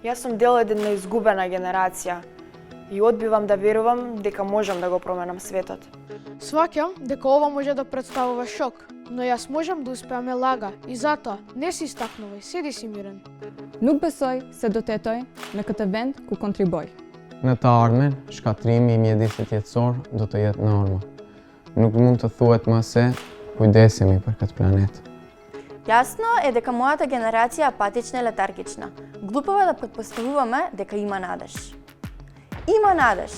Јас сум дел од една изгубена генерација и одбивам да верувам дека можам да го променам светот. Сваќам дека ова може да представува шок, но јас можам да успеам лага и затоа не се истакнувај, седи си мирен. Nuk besoj se do të jetoj në këtë vend ku kontriboj. Në të ardhmen, shkatrimi i mjedisit jetësor do të jetë norma. Nuk mund të thuhet më se kujdesemi për këtë planet. Јасно е дека мојата генерација е апатична и летаргична. Глупаво е да претпоставуваме дека има надеж. Има надеж.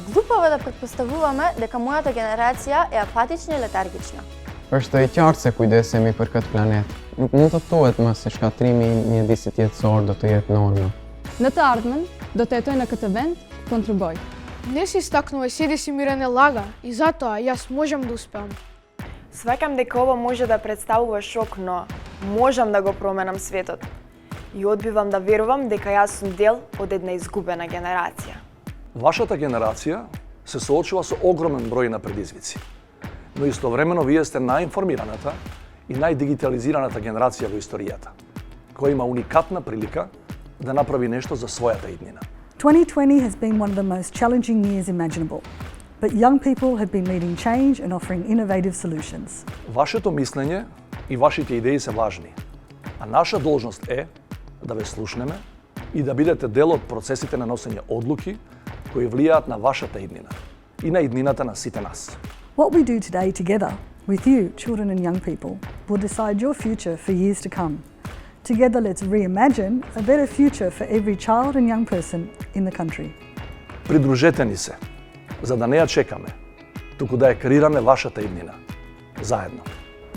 Глупаво е да претпоставуваме дека мојата генерација е апатична и летаргична. Është e qartë se kujdesemi për këtë planet. Nuk mund të thuhet më se shkatrimi i mjedisit jetësor do të jetë norma. Në të ardhmen, do të jetoj në këtë vend ku kontriboj. Не се истакнувај, седи си мирен лага и затоа јас можам да успеам. Сваќам дека ова може да представува шок, но можам да го променам светот. И одбивам да верувам дека јас сум дел од една изгубена генерација. Вашата генерација се соочува со огромен број на предизвици, но истовремено вие сте најинформираната и најдигитализираната генерација во историјата, која има уникатна прилика да направи нешто за својата иднина. 2020 has been one of the most challenging years imaginable, but young people have been leading change and offering innovative solutions. Вашето мислење и вашите идеи се важни, а наша должност е да ве слушнеме и да бидете дел од процесите на носење одлуки кои влијаат на вашата иднина и на иднината на сите нас. What we do today together, with you, children and young people, will decide your future for years to come. Together, let's reimagine a better future for every child and young person in the country. Придружете ни се, за да не ја чекаме, туку да ја креираме вашата иднина, заедно.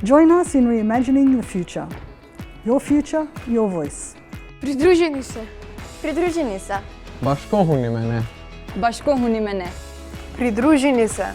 Join us in reimagining the future. Your future, your voice. Придружени се. Придружени се. Bashkohuni me ne. Bashkohuni me ne. Придружи ни се.